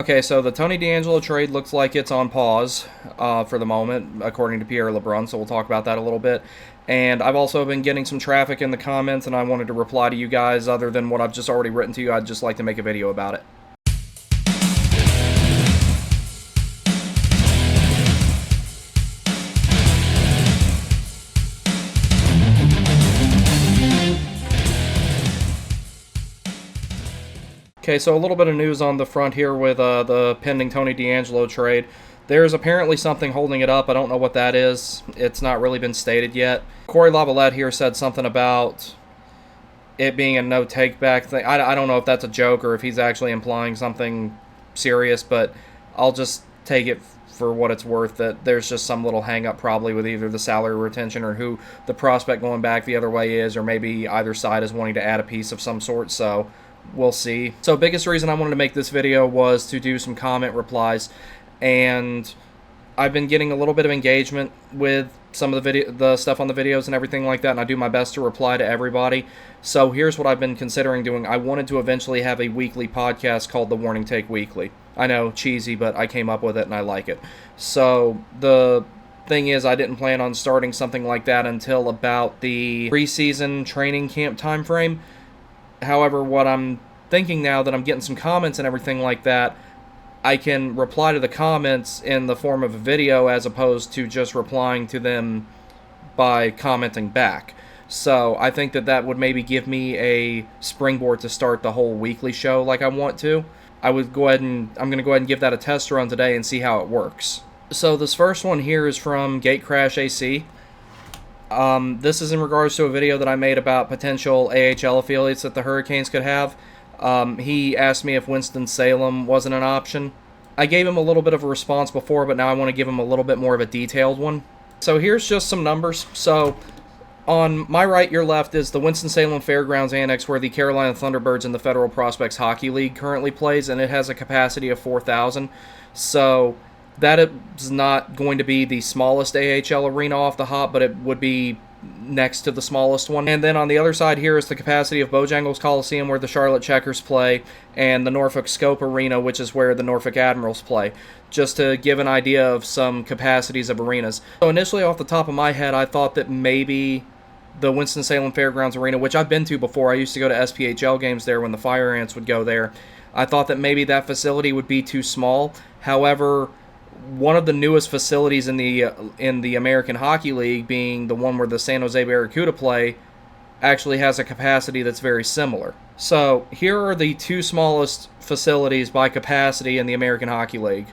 Okay, so the Tony DeAngelo trade looks like it's on pause for the moment, according to LeBrun, so we'll talk about that a little bit. And I've also been getting some traffic in the comments, and I wanted to reply to you guys. Other than what I've just already written to you, I'd just like to make a video about it. Okay, so a little bit of news on the front here with the pending Tony DeAngelo trade. There's apparently something holding it up. I don't know what that is. It's not really been stated yet. Corey Lavalette here said something about it being a no-take-back thing. I don't know if that's a joke or if he's actually implying something serious, but I'll just take it for what it's worth that there's just some little hang-up probably with either the salary retention or who the prospect going back the other way is, or maybe either side is wanting to add a piece of some sort, so we'll see. So biggest reason I wanted to make this video was to do some comment replies, and I've been getting a little bit of engagement with some of the stuff on the videos and everything like that, and I do my best to reply to everybody. So here's what I've been considering doing. I wanted to eventually have a weekly podcast called The Warning Take Weekly. I know, cheesy, but I came up with it and I like it. So the thing is, I didn't plan on starting something like that until about the preseason training camp time frame. However, what I'm thinking now that I'm getting some comments and everything like that, I can reply to the comments in the form of a video as opposed to just replying to them by commenting back. So I think that that would maybe give me a springboard to start the whole weekly show like I want to. I'm going to go ahead and give that a test run today and see how it works. So this first one here is from Gatecrash AC. This is in regards to a video that I made about potential AHL affiliates that the Hurricanes could have. He asked me if Winston-Salem wasn't an option. I gave him a little bit of a response before, but now I want to give him a little bit more of a detailed one. So here's just some numbers. So on my right, your left is the Winston-Salem Fairgrounds Annex where the Carolina Thunderbirds in the Federal Prospects Hockey League currently plays, and it has a capacity of 4,000. So that is not going to be the smallest AHL arena off the hop, but it would be next to the smallest one. And then on the other side here is the capacity of Bojangles Coliseum where the Charlotte Checkers play, and the Norfolk Scope Arena, which is where the Norfolk Admirals play, just to give an idea of some capacities of arenas. So initially off the top of my head, I thought that maybe the Winston-Salem Fairgrounds Arena, which I've been to before, I used to go to SPHL games there when the Fire Ants would go there, I thought that maybe that facility would be too small. However, one of the newest facilities in the American Hockey League, being the one where the San Jose Barracuda play, actually has a capacity that's very similar. So here are the two smallest facilities by capacity in the American Hockey League.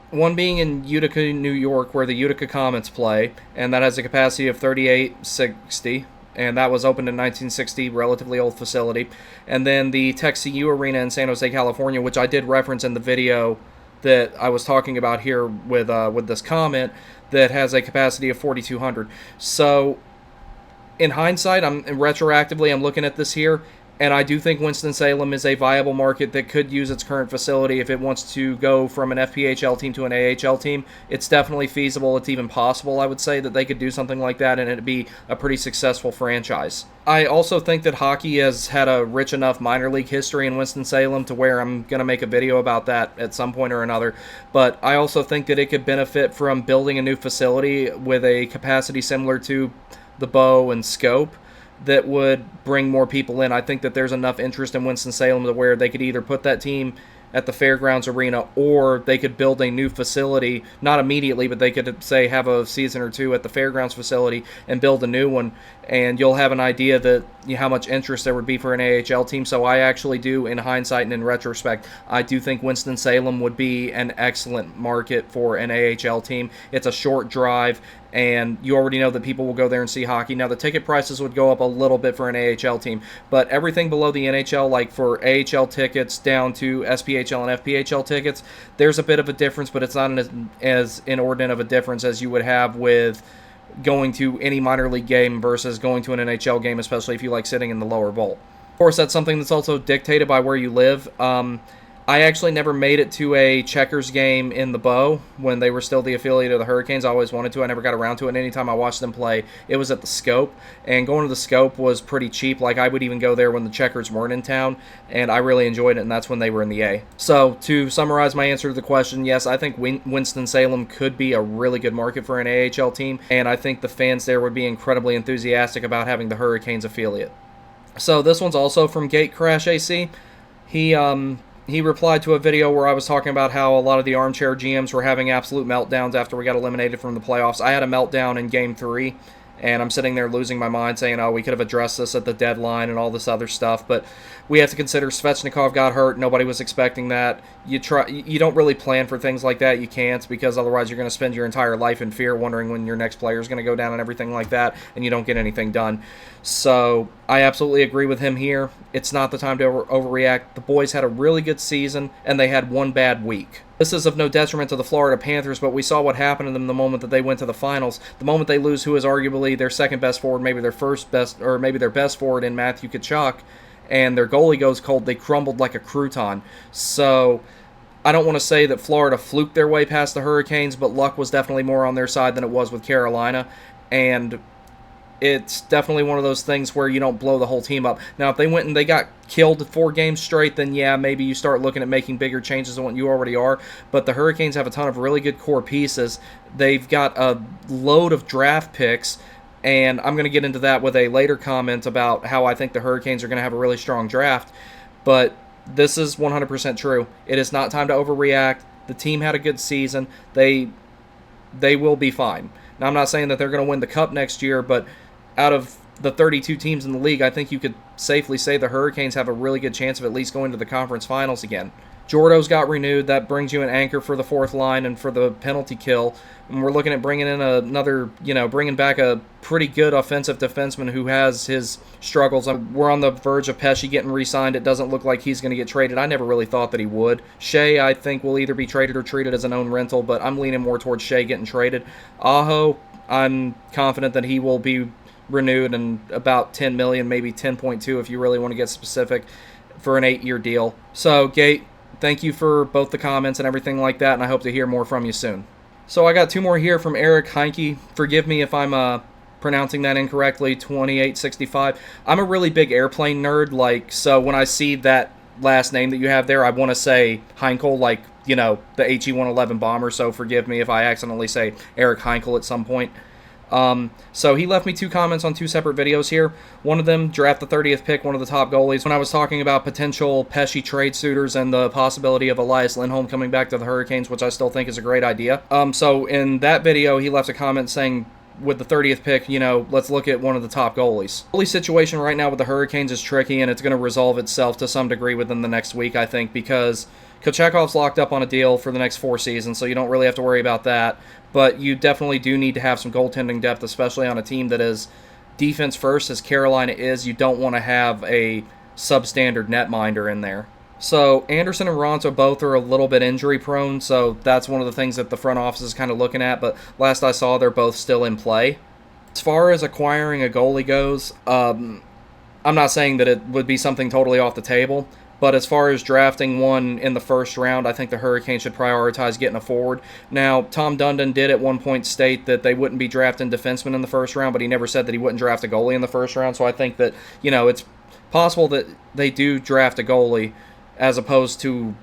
One being in Utica, New York, where the Utica Comets play, and that has a capacity of 3,860, and that was opened in 1960, relatively old facility. And then the TechCU Arena in San Jose, California, which I did reference in the video that I was talking about here with this comment, that has a capacity of 4,200. So in hindsight, retroactively, I'm looking at this here, and I do think Winston-Salem is a viable market that could use its current facility if it wants to go from an FPHL team to an AHL team. It's definitely feasible. It's even possible, I would say, that they could do something like that, and it'd be a pretty successful franchise. I also think that hockey has had a rich enough minor league history in Winston-Salem to where I'm going to make a video about that at some point or another. But I also think that it could benefit from building a new facility with a capacity similar to the Bow and Scope that would bring more people in. I think that there's enough interest in Winston-Salem to where they could either put that team at the Fairgrounds Arena, or they could build a new facility, not immediately, but they could, say, have a season or two at the Fairgrounds facility and build a new one, and you'll have an idea that how much interest there would be for an AHL team. So I actually do, in hindsight and in retrospect, I do think Winston-Salem would be an excellent market for an AHL team. It's a short drive, and you already know that people will go there and see hockey. Now, the ticket prices would go up a little bit for an AHL team, but everything below the NHL, like for AHL tickets down to SPHL and FPHL tickets, there's a bit of a difference, but it's not as inordinate of a difference as you would have with going to any minor league game versus going to an NHL game, especially if you like sitting in the lower bowl. Of course, that's something that's also dictated by where you live. I actually never made it to a Checkers game in the Bow when they were still the affiliate of the Hurricanes. I always wanted to. I never got around to it. And anytime I watched them play, it was at the Scope. And going to the Scope was pretty cheap. Like, I would even go there when the Checkers weren't in town. And I really enjoyed it, and that's when they were in the A. So, to summarize my answer to the question, yes, I think Winston-Salem could be a really good market for an AHL team. And I think the fans there would be incredibly enthusiastic about having the Hurricanes affiliate. So, this one's also from Gate Crash AC. He replied to a video where I was talking about how a lot of the armchair GMs were having absolute meltdowns after we got eliminated from the playoffs. I had a meltdown in Game 3, and I'm sitting there losing my mind saying, oh, we could have addressed this at the deadline and all this other stuff. But we have to consider Svechnikov got hurt. Nobody was expecting that. You don't really plan for things like that. You can't, because otherwise you're going to spend your entire life in fear wondering when your next player is going to go down and everything like that, and you don't get anything done. So I absolutely agree with him here. It's not the time to overreact. The boys had a really good season, and they had one bad week. This is of no detriment to the Florida Panthers, but we saw what happened to them the moment that they went to the finals. The moment they lose who is arguably their second best forward, maybe their first best, or maybe their best forward in Matthew Tkachuk, and their goalie goes cold, they crumbled like a crouton. So I don't want to say that Florida fluked their way past the Hurricanes, but luck was definitely more on their side than it was with Carolina. And it's definitely one of those things where you don't blow the whole team up. Now, if they went and they got killed 4 games straight, then yeah, maybe you start looking at making bigger changes than what you already are. But the Hurricanes have a ton of really good core pieces. They've got a load of draft picks, and I'm going to get into that with a later comment about how I think the Hurricanes are going to have a really strong draft. But this is 100% true. It is not time to overreact. The team had a good season. They will be fine. Now, I'm not saying that they're going to win the Cup next year, but out of the 32 teams in the league, I think you could safely say the Hurricanes have a really good chance of at least going to the conference finals again. Jordo's got renewed. That brings you an anchor for the fourth line and for the penalty kill. And we're looking at bringing in another, bringing back a pretty good offensive defenseman who has his struggles. We're on the verge of Pesce getting re-signed. It doesn't look like he's going to get traded. I never really thought that he would. Shea, I think, will either be traded or treated as an own rental, but I'm leaning more towards Shea getting traded. Aho, I'm confident that he will be renewed and about $10 million, maybe 10.2 if you really want to get specific, for an 8-year deal. So, Gate, thank you for both the comments and everything like that, and I hope to hear more from you soon. So I got 2 more here from Eric Heinke. Forgive me if I'm pronouncing that incorrectly, 2865. I'm a really big airplane nerd, so when I see that last name that you have there, I want to say Heinkel, the HE-111 bomber, so forgive me if I accidentally say Eric Heinkel at some point. So he left me 2 comments on 2 separate videos here. One of them, draft the 30th pick, one of the top goalies. When I was talking about potential Pesce trade suitors and the possibility of Elias Lindholm coming back to the Hurricanes, which I still think is a great idea. So in that video, he left a comment saying, with the 30th pick, let's look at one of the top goalies. The goalie situation right now with the Hurricanes is tricky, and it's going to resolve itself to some degree within the next week, I think, because Kochekov's locked up on a deal for the next 4 seasons, so you don't really have to worry about that. But you definitely do need to have some goaltending depth, especially on a team that is defense first, as Carolina is. You don't want to have a substandard netminder in there. So Anderson and Ronto both are a little bit injury prone, so that's one of the things that the front office is kind of looking at, but last I saw, they're both still in play. As far as acquiring a goalie goes, I'm not saying that it would be something totally off the table, but as far as drafting one in the first round, I think the Hurricanes should prioritize getting a forward. Now, Tom Dundon did at one point state that they wouldn't be drafting defensemen in the first round, but he never said that he wouldn't draft a goalie in the first round, so I think that, it's possible that they do draft a goalie as opposed to,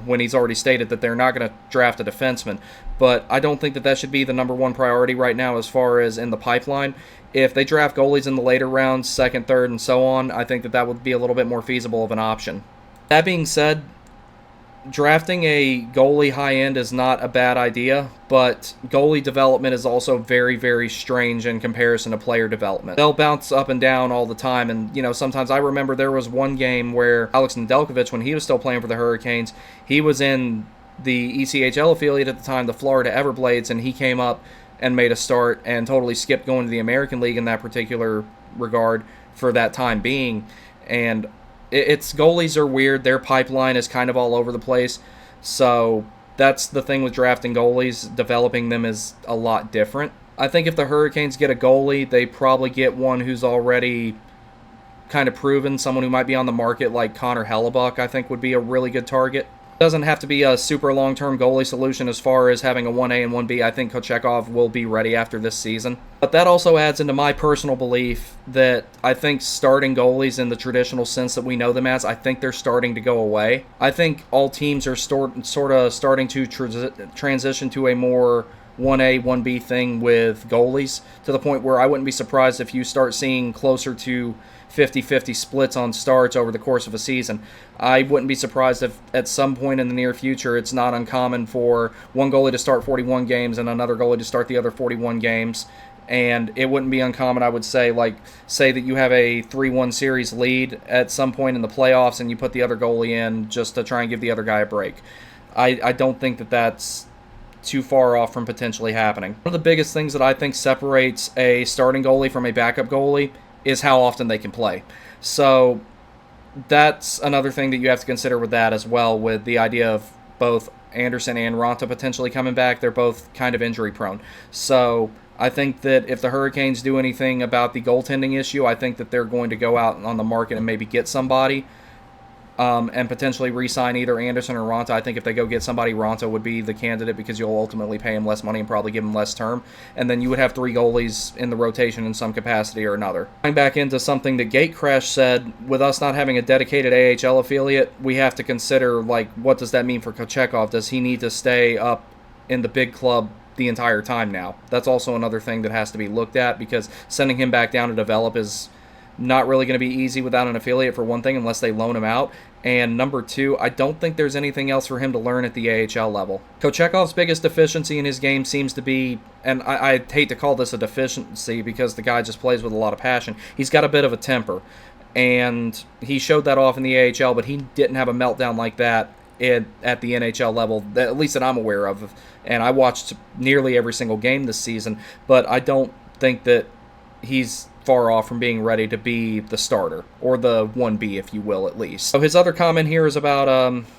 when he's already stated that they're not going to draft a defenseman. But I don't think that that should be the number one priority right now as far as in the pipeline. If they draft goalies in the later rounds, second, third, and so on, I think that that would be a little bit more feasible of an option. That being said, drafting a goalie high-end is not a bad idea, but goalie development is also very, very strange in comparison to player development. They'll bounce up and down all the time, and, sometimes I remember there was one game where Alex Nedeljkovic, when he was still playing for the Hurricanes, he was in the ECHL affiliate at the time, the Florida Everblades, and he came up and made a start and totally skipped going to the American League in that particular regard for that time being, and it's goalies are weird. Their pipeline is kind of all over the place. So that's the thing with drafting goalies. Developing them is a lot different. I think if the Hurricanes get a goalie, they probably get one who's already kind of proven, someone who might be on the market like Connor Hellebuck, I think would be a really good target. Doesn't have to be a super long-term goalie solution as far as having a 1A and 1B. I think Kochetkov will be ready after this season. But that also adds into my personal belief that I think starting goalies in the traditional sense that we know them as, I think they're starting to go away. I think all teams are sort of starting to transition to a more 1A, 1B thing with goalies, to the point where I wouldn't be surprised if you start seeing closer to 50-50 splits on starts over the course of a season. I wouldn't be surprised if at some point in the near future it's not uncommon for one goalie to start 41 games and another goalie to start the other 41 games. And it wouldn't be uncommon, I would say, say that you have a 3-1 series lead at some point in the playoffs and you put the other goalie in just to try and give the other guy a break. I don't think that that's too far off from potentially happening. One of the biggest things that I think separates a starting goalie from a backup goalie is how often they can play. So that's another thing that you have to consider with that as well, with the idea of both Anderson and Ronta potentially coming back. They're both kind of injury prone. So I think that if the Hurricanes do anything about the goaltending issue, I think that they're going to go out on the market and maybe get somebody and potentially re-sign either Anderson or Ronta. I think if they go get somebody, Ronta would be the candidate because you'll ultimately pay him less money and probably give him less term. And then you would have 3 goalies in the rotation in some capacity or another. Going back into something that Gatecrash said, with us not having a dedicated AHL affiliate, we have to consider, what does that mean for Kochetkov? Does he need to stay up in the big club the entire time now? That's also another thing that has to be looked at, because sending him back down to develop is not really going to be easy without an affiliate, for one thing, unless they loan him out. And number 2, I don't think there's anything else for him to learn at the AHL level. Kochetkov's biggest deficiency in his game seems to be, and I hate to call this a deficiency because the guy just plays with a lot of passion, he's got a bit of a temper. And he showed that off in the AHL, but he didn't have a meltdown like that at the NHL level, at least that I'm aware of. And I watched nearly every single game this season, but I don't think that he's far off from being ready to be the starter, or the 1B, if you will, at least. So his other comment here is about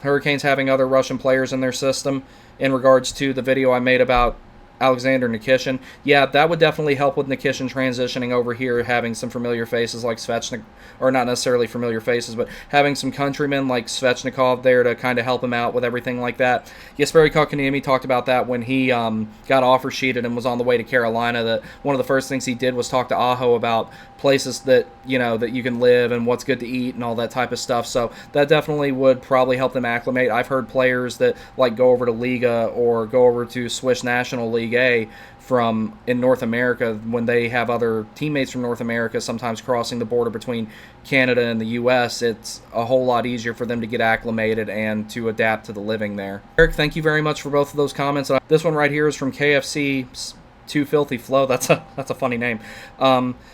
Hurricanes having other Russian players in their system in regards to the video I made about Alexander Nikishin. Yeah, that would definitely help with Nikishin transitioning over here, having some familiar faces like Svechnikov, or not necessarily familiar faces, but having some countrymen like Svechnikov there to kind of help him out with everything like that. Jesperi Kotkaniemi talked about that when he got offer sheeted and was on the way to Carolina, that one of the first things he did was talk to Aho about places that, that you can live and what's good to eat and all that type of stuff. So that definitely would probably help them acclimate. I've heard players that go over to Liga or go over to Swiss National League A from in North America, when they have other teammates from North America sometimes crossing the border between Canada and the U.S., it's a whole lot easier for them to get acclimated and to adapt to the living there. Eric, thank you very much for both of those comments. This one right here is from KFC Too Filthy Flow. That's a funny name.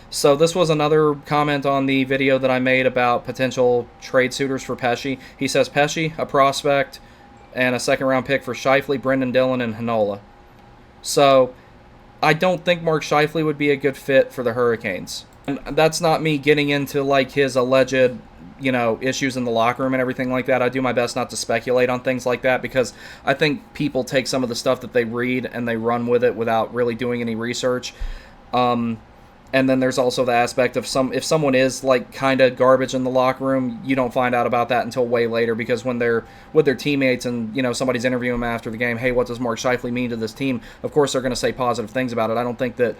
So this was another comment on the video that I made about potential trade suitors for Pesce. He says, Pesce, a prospect, and a second-round pick for Scheifele, Brendan Dillon, and Heinola. So I don't think Mark Scheifele would be a good fit for the Hurricanes. And that's not me getting into his alleged, issues in the locker room and everything like that. I do my best not to speculate on things like that, because I think people take some of the stuff that they read and they run with it without really doing any research. And then there's also the aspect of if someone is kind of garbage in the locker room, you don't find out about that until way later, because when they're with their teammates and somebody's interviewing them after the game, hey, what does Mark Scheifele mean to this team? Of course they're going to say positive things about it. I don't think that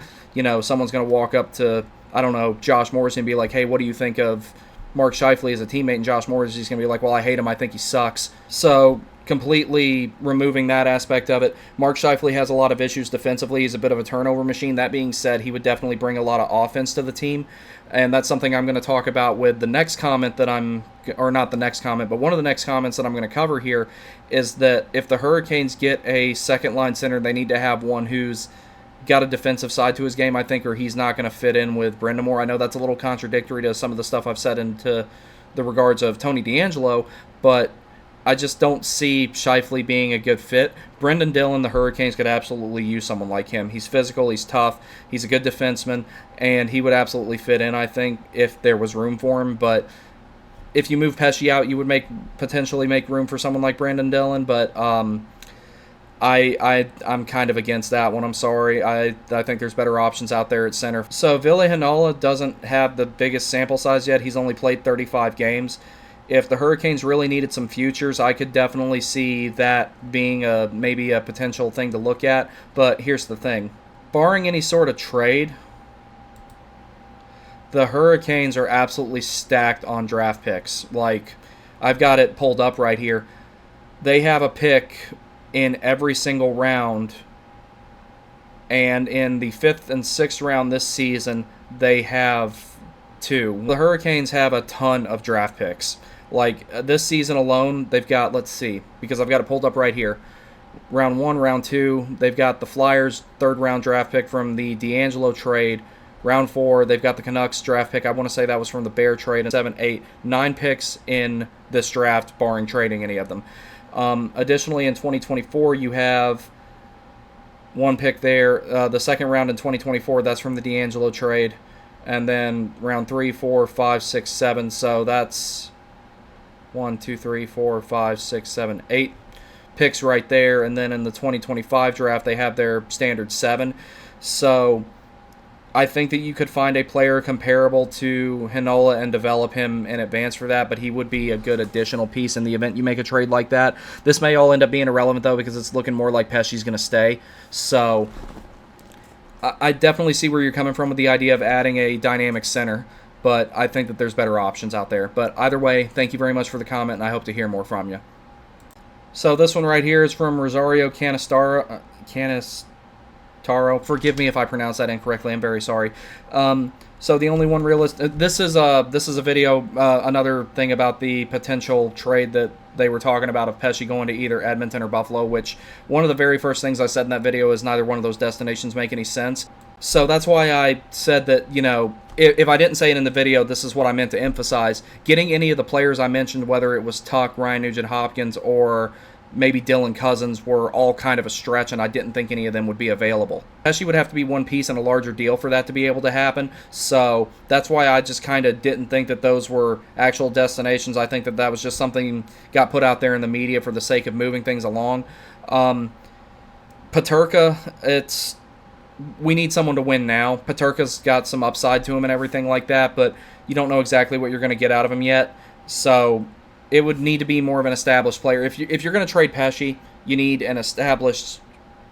someone's going to walk up to, I don't know, Josh Morrissey and be like, hey, what do you think of Mark Scheifele as a teammate? And Josh Morrissey's going to be like, well, I hate him, I think he sucks. So completely removing that aspect of it, Mark Scheifele has a lot of issues defensively. He's a bit of a turnover machine. That being said, he would definitely bring a lot of offense to the team, and that's something I'm going to talk about with the next comment that not the next comment, but one of the next comments that I'm going to cover here is that if the Hurricanes get a second-line center, they need to have one who's got a defensive side to his game, I think, or he's not going to fit in with Brind'Amour. I know that's a little contradictory to some of the stuff I've said into the regards of Tony DeAngelo, but I just don't see Scheifele being a good fit. Brendan Dillon, the Hurricanes could absolutely use someone like him. He's physical, he's tough, he's a good defenseman, and he would absolutely fit in, I think, if there was room for him. But if you move Pesce out, you would potentially make room for someone like Brendan Dillon, but I'm kind of against that one. I'm sorry. I think there's better options out there at center. So Ville Heinola doesn't have the biggest sample size yet. He's only played 35 games. If the Hurricanes really needed some futures, I could definitely see that being maybe a potential thing to look at. But here's the thing. Barring any sort of trade, the Hurricanes are absolutely stacked on draft picks. Like, I've got it pulled up right here. They have a pick in every single round, and in the 5th and 6th round this season, they have 2. The Hurricanes have a ton of draft picks. Like, this season alone, they've got, let's see, because I've got it pulled up right here. Round 1, round 2, they've got the Flyers' 3rd round draft pick from the DeAngelo trade. Round 4, they've got the Canucks draft pick. I want to say that was from the Bear trade. And 7, 8, 9 picks in this draft, barring trading any of them. Additionally, in 2024, you have 1 pick there. The 2nd round in 2024, that's from the DeAngelo trade. And then round 3, 4, 5, 6, 7. So that's 1, 2, 3, 4, 5, 6, 7, 8 picks right there. And then in the 2025 draft, they have their standard 7. So I think that you could find a player comparable to Heinola and develop him in advance for that, but he would be a good additional piece in the event you make a trade like that. This may all end up being irrelevant, though, because it's looking more like Pesce's going to stay. So I definitely see where you're coming from with the idea of adding a dynamic center, but I think that there's better options out there. But either way, thank you very much for the comment, and I hope to hear more from you. So this one right here is from Rosario Canistaro. Forgive me if I pronounce that incorrectly. I'm very sorry. So the only one realistic. This is a video. Another thing about the potential trade that they were talking about of Pesce going to either Edmonton or Buffalo. Which one of the very first things I said in that video is neither one of those destinations make any sense. So that's why I said that, you know, if I didn't say it in the video, this is what I meant to emphasize. Getting any of the players I mentioned, whether it was Tuck, Ryan Nugent-Hopkins, or maybe Dylan Cousins, were all kind of a stretch, and I didn't think any of them would be available. Pesce would have to be one piece in a larger deal for that to be able to happen, so that's why I just kind of didn't think that those were actual destinations. I think that that was just something got put out there in the media for the sake of moving things along. Peterka, we need someone to win now. Peterka's got some upside to him and everything like that, but you don't know exactly what you're going to get out of him yet, so it would need to be more of an established player. If you're going to trade Pesce, you need an established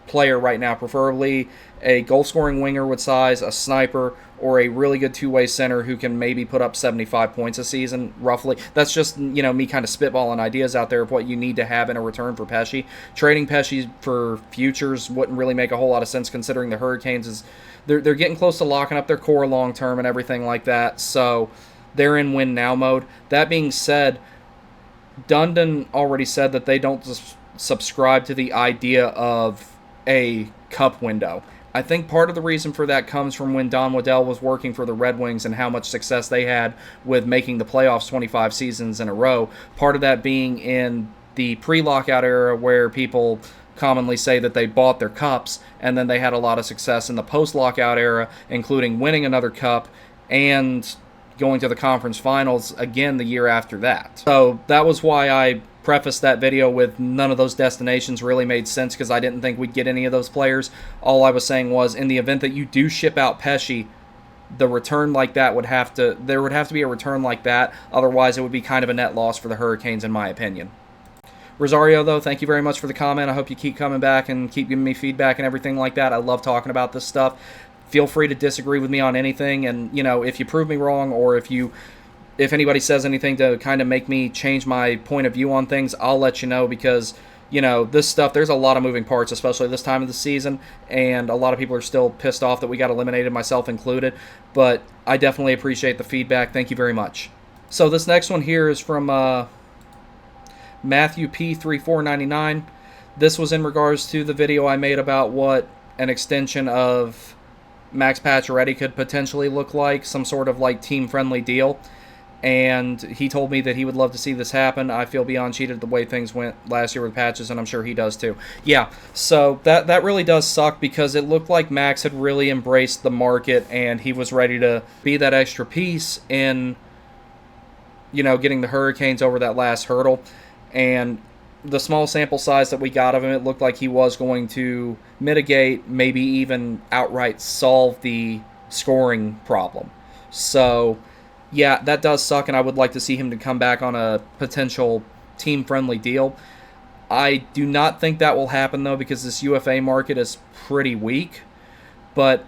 player right now, preferably a goal-scoring winger with size, a sniper, or a really good two-way center who can maybe put up 75 points a season, roughly. That's just, you know, me kind of spitballing ideas out there of what you need to have in a return for Pesce. Trading Pesce for futures wouldn't really make a whole lot of sense, considering the Hurricanes they're getting close to locking up their core long-term and everything like that, so they're in win-now mode. That being said, Dundon already said that they don't subscribe to the idea of a cup window. I think part of the reason for that comes from when Don Waddell was working for the Red Wings and how much success they had with making the playoffs 25 seasons in a row. Part of that being in the pre-lockout era, where people commonly say that they bought their cups, and then they had a lot of success in the post-lockout era, including winning another cup and going to the conference finals again the year after that. So that was why I prefaced that video with none of those destinations really made sense, because I didn't think we'd get any of those players. All I was saying was, in the event that you do ship out Pesce, the return like that there would have to be a return like that. Otherwise, it would be kind of a net loss for the Hurricanes, in my opinion. Rosario, though, thank you very much for the comment. I hope you keep coming back and keep giving me feedback and everything like that. I love talking about this stuff. Feel free to disagree with me on anything, and, you know, if you prove me wrong, or if anybody says anything to kind of make me change my point of view on things, I'll let you know, because, you know, this stuff, there's a lot of moving parts, especially this time of the season, and a lot of people are still pissed off that we got eliminated, myself included, but I definitely appreciate the feedback. Thank you very much. So this next one here is from Matthew P3499. This was in regards to the video I made about what an extension of Max Pacioretty could potentially look like, some sort of like team-friendly deal. And he told me that he would love to see this happen. I feel beyond cheated the way things went last year with Patches, and I'm sure he does too. Yeah, so that really does suck, because it looked like Max had really embraced the market, and he was ready to be that extra piece in, you know, getting the Hurricanes over that last hurdle. And the small sample size that we got of him, it looked like he was going to mitigate, maybe even outright solve the scoring problem. So, yeah, that does suck, and I would like to see him to come back on a potential team-friendly deal. I do not think that will happen, though, because this UFA market is pretty weak. But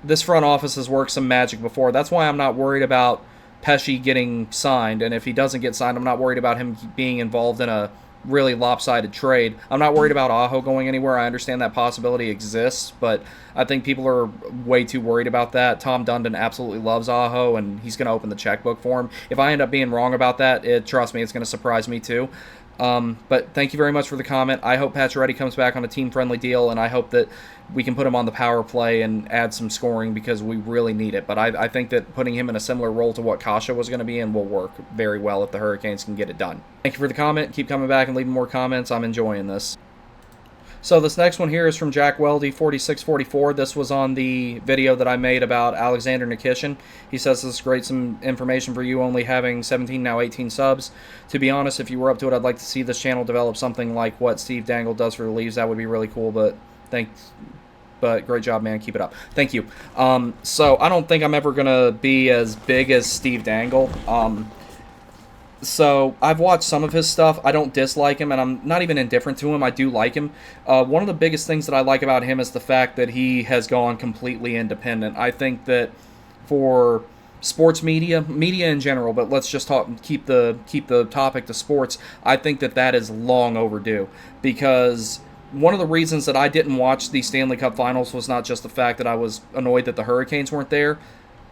this front office has worked some magic before. That's why I'm not worried about Pesci getting signed, and if he doesn't get signed, I'm not worried about him being involved in a really lopsided trade. I'm not worried about Aho going anywhere. I understand that possibility exists, but I think people are way too worried about that. Tom Dundon absolutely loves Aho, and he's going to open the checkbook for him. If I end up being wrong about that, trust me, it's going to surprise me too. But thank you very much for the comment. I hope Pacioretty comes back on a team-friendly deal, and I hope that we can put him on the power play and add some scoring because we really need it. But I think that putting him in a similar role to what Kasha was going to be in will work very well if the Hurricanes can get it done. Thank you for the comment. Keep coming back and leaving more comments. I'm enjoying this. So this next one here is from Jack Weldy, 4644. This was on the video that I made about Alexander Nikishin. He says this is great, some information for you, only having 17, now 18 subs. To be honest, if you were up to it, I'd like to see this channel develop something like what Steve Dangle does for the Leafs. That would be really cool, but great job, man. Keep it up. Thank you. So I don't think I'm ever going to be as big as Steve Dangle. So I've watched some of his stuff. I don't dislike him, and I'm not even indifferent to him. I do like him. One of the biggest things that I like about him is the fact that he has gone completely independent. I think that for sports media in general, but let's just keep the topic to sports, I think that is long overdue, because one of the reasons that I didn't watch the Stanley Cup Finals was not just the fact that I was annoyed that the Hurricanes weren't there.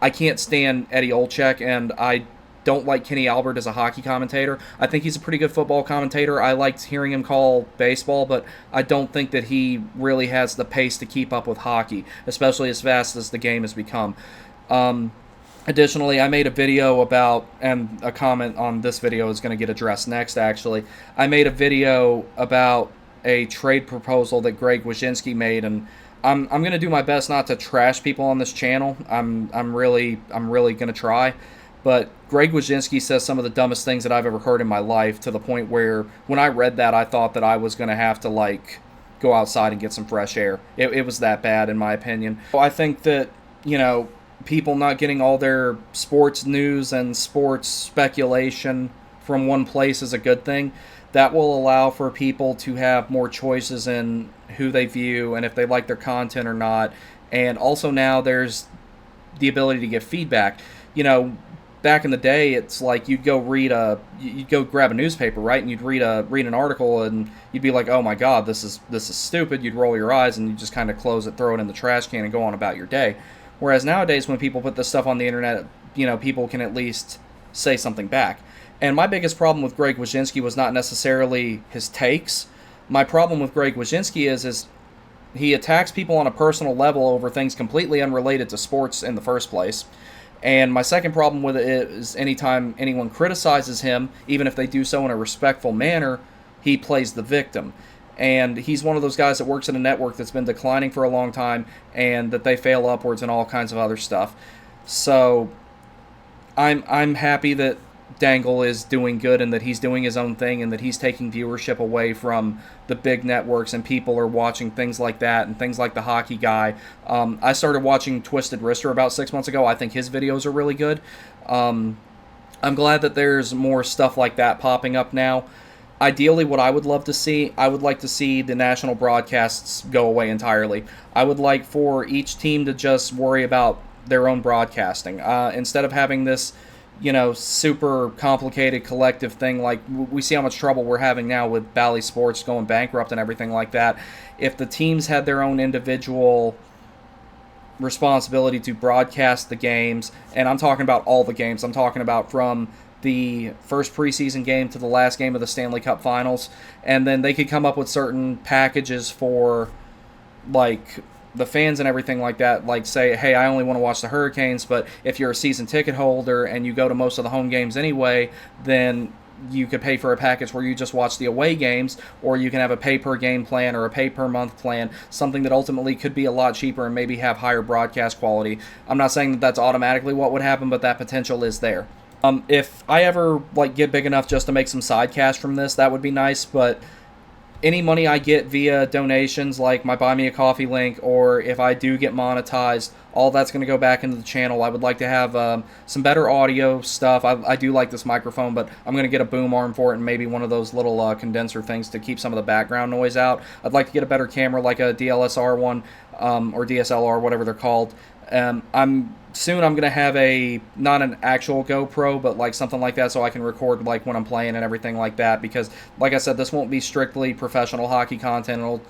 I can't stand Eddie Olczyk, and I don't like Kenny Albert as a hockey commentator. I think he's a pretty good football commentator. I liked hearing him call baseball, but I don't think that he really has the pace to keep up with hockey, especially as fast as the game has become. Additionally, I made a video about, and a comment on this video is going to get addressed next, actually. I made a video about a trade proposal that Greg Wyshynski made, and I'm going to do my best not to trash people on this channel. I'm really going to try. But Greg Wyshynski says some of the dumbest things that I've ever heard in my life, to the point where when I read that, I thought that I was going to have to, go outside and get some fresh air. It was that bad, in my opinion. I think that, people not getting all their sports news and sports speculation from one place is a good thing. That will allow for people to have more choices in who they view and if they like their content or not. And also now there's the ability to get feedback. Back in the day, it's like you'd go grab a newspaper, right? And you'd read an article, and you'd be like, "Oh my God, this is stupid." You'd roll your eyes, and you just kind of close it, throw it in the trash can, and go on about your day. Whereas nowadays, when people put this stuff on the internet, people can at least say something back. And my biggest problem with Greg Wyshynski was not necessarily his takes. My problem with Greg Wyshynski is he attacks people on a personal level over things completely unrelated to sports in the first place. And my second problem with it is anytime anyone criticizes him, even if they do so in a respectful manner, he plays the victim. And he's one of those guys that works at a network that's been declining for a long time, and that they fail upwards and all kinds of other stuff. So I'm happy that Dangle is doing good and that he's doing his own thing and that he's taking viewership away from the big networks, and people are watching things like that and things like The Hockey Guy. I started watching Twisted Wrister about 6 months ago. I think his videos are really good. I'm glad that there's more stuff like that popping up now. Ideally, what I would love to see, I would like to see the national broadcasts go away entirely. I would like for each team to just worry about their own broadcasting. Instead of having this super complicated collective thing, like we see how much trouble we're having now with Bally Sports going bankrupt and everything like that. If the teams had their own individual responsibility to broadcast the games, and I'm talking about all the games, I'm talking about from the first preseason game to the last game of the Stanley Cup Finals, and then they could come up with certain packages for the fans and everything like that, like say, hey, I only want to watch the Hurricanes, but if you're a season ticket holder and you go to most of the home games anyway, then you could pay for a package where you just watch the away games, or you can have a pay-per-game plan or a pay-per-month plan, something that ultimately could be a lot cheaper and maybe have higher broadcast quality. I'm not saying that that's automatically what would happen, but that potential is there. If I ever get big enough just to make some side cash from this, that would be nice, but any money I get via donations, like my Buy Me a Coffee link, or if I do get monetized, All that's going to go back into the channel. I would like to have some better audio stuff. I do like this microphone, but I'm going to get a boom arm for it and maybe one of those little condenser things to keep some of the background noise out. I'd like to get a better camera like a DLSR one or DSLR, whatever they're called. I'm gonna have not an actual GoPro, but like something like that, so I can record like when I'm playing and everything like that. Because, like I said, this won't be strictly professional hockey content.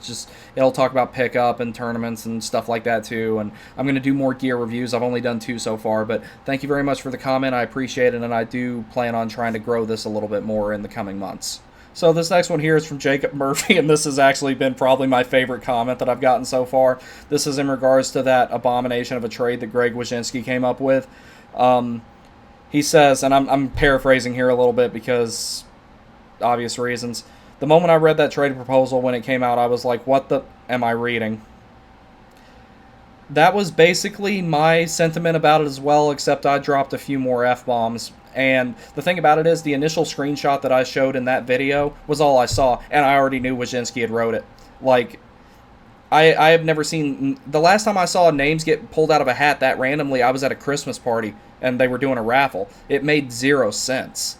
It'll talk about pickup and tournaments and stuff like that too. And I'm gonna do more gear reviews. I've only done 2 so far, but thank you very much for the comment. I appreciate it, and I do plan on trying to grow this a little bit more in the coming months. So this next one here is from Jacob Murphy, and this has actually been probably my favorite comment that I've gotten so far. This is in regards to that abomination of a trade that Greg Wyshynski came up with. He says, and I'm paraphrasing here a little bit because obvious reasons, the moment I read that trade proposal when it came out, I was like, what the am I reading? That was basically my sentiment about it as well, except I dropped a few more F-bombs. And the thing about it is, the initial screenshot that I showed in that video was all I saw, and I already knew Wyshynski had wrote it. Like, I have never seen... The last time I saw names get pulled out of a hat that randomly, I was at a Christmas party, and they were doing a raffle. It made 0 sense.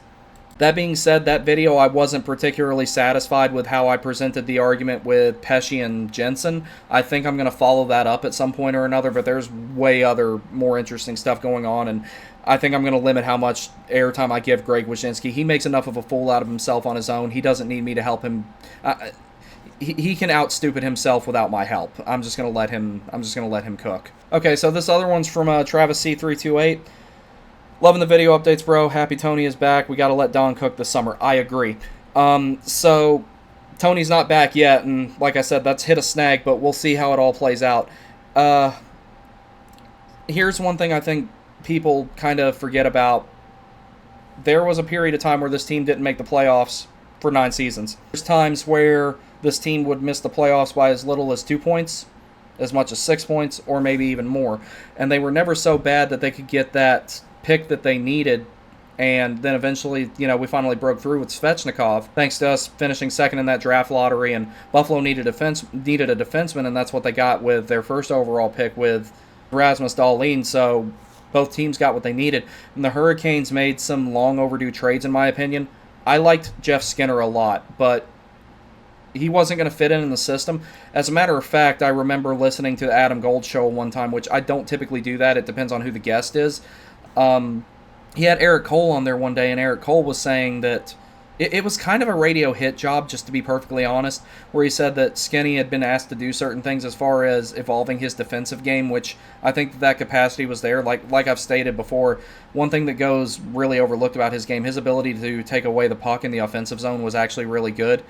That being said, that video, I wasn't particularly satisfied with how I presented the argument with Pesce and Jensen. I think I'm going to follow that up at some point or another, but there's way other more interesting stuff going on, and I think I'm going to limit how much airtime I give Greg Wyshynski. He makes enough of a fool out of himself on his own. He doesn't need me to help him. He can out-stupid himself without my help. I'm just going to let him cook. Okay, so this other one's from Travis C328. Loving the video updates, bro. Happy Tony is back. We got to let Don cook this summer. I agree. So Tony's not back yet, and like I said, that's hit a snag, but we'll see how it all plays out. Here's one thing I think people kind of forget about. There was a period of time where this team didn't make the playoffs for 9 seasons. There's times where this team would miss the playoffs by as little as 2 points, as much as 6 points, or maybe even more. And they were never so bad that they could get that pick that they needed, and then eventually, we finally broke through with Svechnikov, thanks to us finishing second in that draft lottery, and Buffalo needed a defenseman, and that's what they got with their first overall pick with Rasmus Dahlin, so both teams got what they needed. And the Hurricanes made some long overdue trades, in my opinion. I liked Jeff Skinner a lot, but he wasn't going to fit in the system. As a matter of fact, I remember listening to the Adam Gold show one time, which I don't typically do that. It depends on who the guest is. He had Eric Cole on there one day, and Eric Cole was saying that it was kind of a radio hit job, just to be perfectly honest, where he said that Skinny had been asked to do certain things as far as evolving his defensive game, which I think that capacity was there. Like I've stated before, one thing that goes really overlooked about his game, his ability to take away the puck in the offensive zone was actually really good,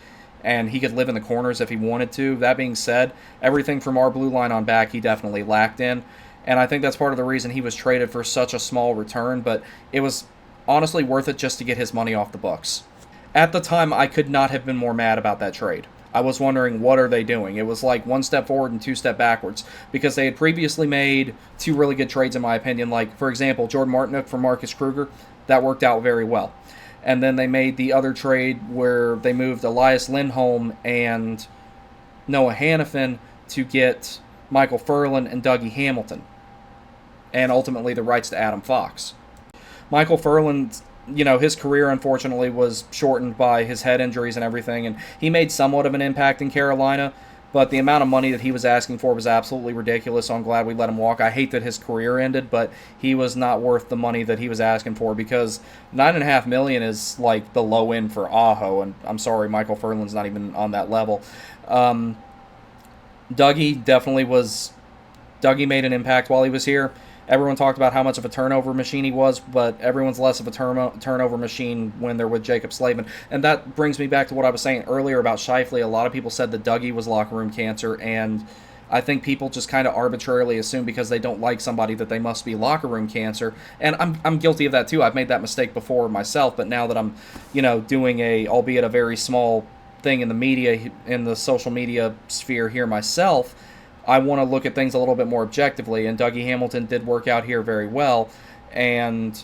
and he could live in the corners if he wanted to. That being said, everything from our blue line on back, he definitely lacked in. And I think that's part of the reason he was traded for such a small return, but it was honestly worth it just to get his money off the books. At the time, I could not have been more mad about that trade. I was wondering, what are they doing? It was like 1 step forward and 2 step backwards, because they had previously made 2 really good trades, in my opinion. Like, for example, Jordan Martinook for Marcus Kruger. That worked out very well. And then they made the other trade where they moved Elias Lindholm and Noah Hannafin to get Michael Ferland and Dougie Hamilton, and ultimately the rights to Adam Fox. Michael Ferland, his career unfortunately was shortened by his head injuries and everything, and he made somewhat of an impact in Carolina, but the amount of money that he was asking for was absolutely ridiculous, so I'm glad we let him walk. I hate that his career ended, but he was not worth the money that he was asking for, because $9.5 million is like the low end for Aho, and I'm sorry, Michael Ferland's not even on that level. Dougie made an impact while he was here. Everyone talked about how much of a turnover machine he was, but everyone's less of a turnover machine when they're with Jacob Slavin. And that brings me back to what I was saying earlier about Scheifele. A lot of people said that Dougie was locker room cancer, and I think people just kind of arbitrarily assume because they don't like somebody that they must be locker room cancer. And I'm guilty of that too. I've made that mistake before myself, but now that I'm, doing albeit a very small thing in the media, in the social media sphere here myself, I want to look at things a little bit more objectively, and Dougie Hamilton did work out here very well, and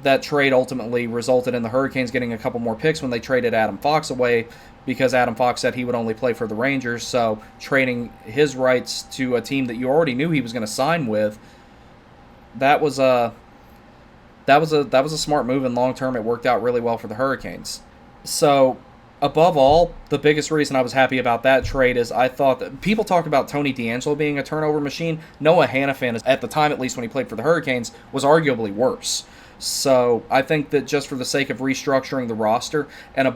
that trade ultimately resulted in the Hurricanes getting a couple more picks when they traded Adam Fox away, because Adam Fox said he would only play for the Rangers. So trading his rights to a team that you already knew he was going to sign with, that was a smart move, and long term it worked out really well for the Hurricanes. So above all, the biggest reason I was happy about that trade is I thought that people talk about Tony DeAngelo being a turnover machine. Noah Hannafin, at the time at least when he played for the Hurricanes, was arguably worse. So I think that just for the sake of restructuring the roster, and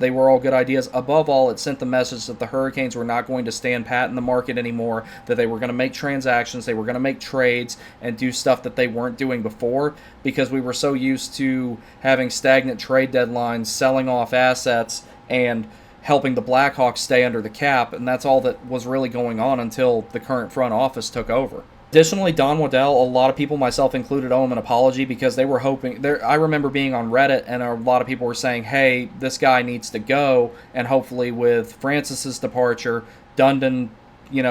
they were all good ideas. Above all, it sent the message that the Hurricanes were not going to stand pat in the market anymore, that they were going to make transactions, they were going to make trades, and do stuff that they weren't doing before, because we were so used to having stagnant trade deadlines, selling off assets, and helping the Blackhawks stay under the cap, and that's all that was really going on until the current front office took over. Additionally, Don Waddell, a lot of people, myself included, owe him an apology because they were hoping. I remember being on Reddit, and a lot of people were saying, hey, this guy needs to go, and hopefully with Francis's departure, Dundon,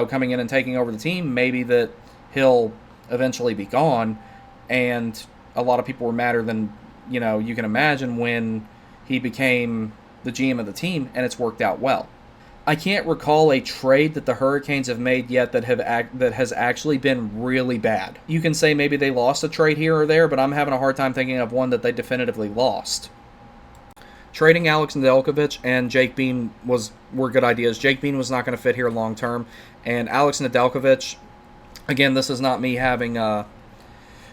coming in and taking over the team, maybe that he'll eventually be gone. And a lot of people were madder than, you can imagine when he became the GM of the team, and it's worked out well. I can't recall a trade that the Hurricanes have made yet that has actually been really bad. You can say maybe they lost a trade here or there, but I'm having a hard time thinking of one that they definitively lost. Trading Alex Nedeljkovic and Jake Bean were good ideas. Jake Bean was not going to fit here long term, and Alex Nedeljkovic, again, this is not me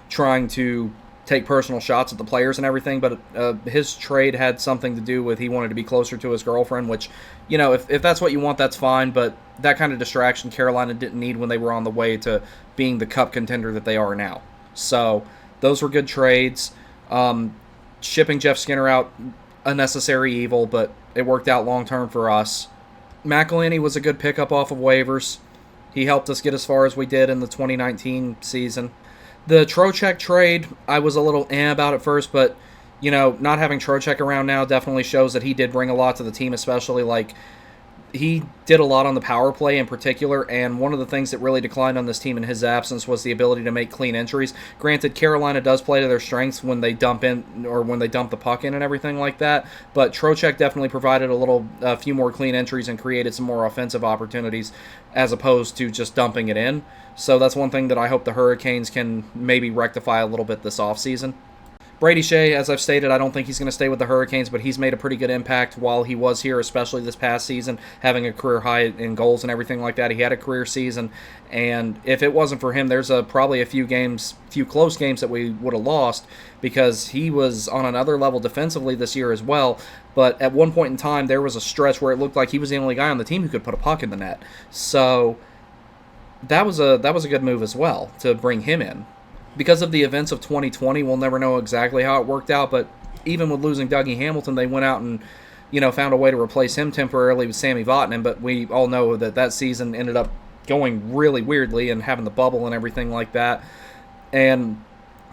trying to take personal shots at the players and everything, but his trade had something to do with he wanted to be closer to his girlfriend, which, if that's what you want, that's fine, but that kind of distraction Carolina didn't need when they were on the way to being the cup contender that they are now. So those were good trades. Shipping Jeff Skinner out, a necessary evil, but it worked out long term for us. McElhinney was a good pickup off of waivers. He helped us get as far as we did in the 2019 season. The Trocheck trade, I was a little about at first, but, not having Trocheck around now definitely shows that he did bring a lot to the team, especially, he did a lot on the power play in particular, and one of the things that really declined on this team in his absence was the ability to make clean entries. Granted, Carolina does play to their strengths when they dump in, or when they dump the puck in and everything like that, but Trocheck definitely provided a few more clean entries and created some more offensive opportunities as opposed to just dumping it in. So that's one thing that I hope the Hurricanes can maybe rectify a little bit this offseason. Brady Shea, as I've stated, I don't think he's going to stay with the Hurricanes, but he's made a pretty good impact while he was here, especially this past season, having a career high in goals and everything like that. He had a career season, and if it wasn't for him, there's probably a few close games that we would have lost because he was on another level defensively this year as well. But at one point in time, there was a stretch where it looked like he was the only guy on the team who could put a puck in the net. So that was a good move as well to bring him in. Because of the events of 2020, we'll never know exactly how it worked out, but even with losing Dougie Hamilton, they went out and, found a way to replace him temporarily with Sami Vatanen, but we all know that season ended up going really weirdly and having the bubble and everything like that. And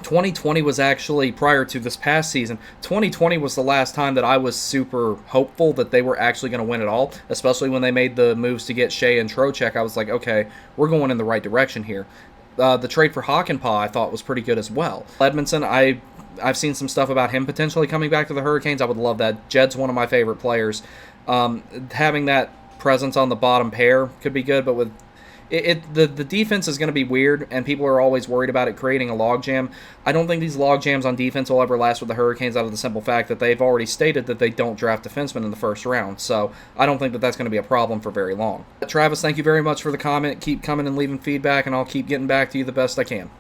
2020 was actually, prior to this past season, 2020 was the last time that I was super hopeful that they were actually going to win it all, especially when they made the moves to get Shea and Trocheck. I was like, okay, we're going in the right direction here. The trade for Hakanpää I thought was pretty good as well. Edmondson, I've seen some stuff about him potentially coming back to the Hurricanes. I would love that. Jed's one of my favorite players. Having that presence on the bottom pair could be good, but with the defense is going to be weird, and people are always worried about it creating a logjam. I don't think these logjams on defense will ever last with the Hurricanes out of the simple fact that they've already stated that they don't draft defensemen in the first round, so I don't think that that's going to be a problem for very long. Travis, thank you very much for the comment. Keep coming and leaving feedback, and I'll keep getting back to you the best I can.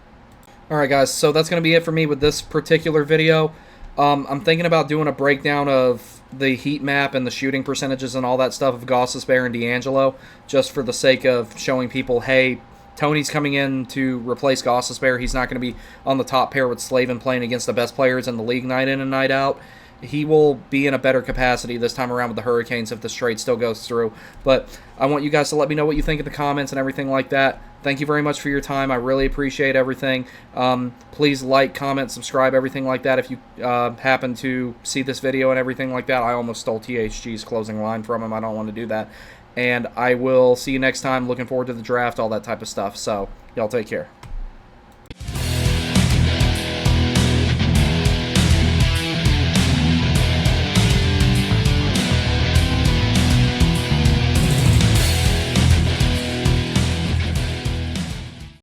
Alright guys, so that's going to be it for me with this particular video. I'm thinking about doing a breakdown of the heat map and the shooting percentages and all that stuff of Gostisbehere and DeAngelo, just for the sake of showing people, hey, Tony's coming in to replace Gostisbehere. He's not going to be on the top pair with Slavin playing against the best players in the league night in and night out. He will be in a better capacity this time around with the Hurricanes if this trade still goes through. But I want you guys to let me know what you think in the comments and everything like that. Thank you very much for your time. I really appreciate everything. Please like, comment, subscribe, everything like that if you happen to see this video and everything like that. I almost stole THG's closing line from him. I don't want to do that. And I will see you next time. Looking forward to the draft, all that type of stuff. So, y'all take care.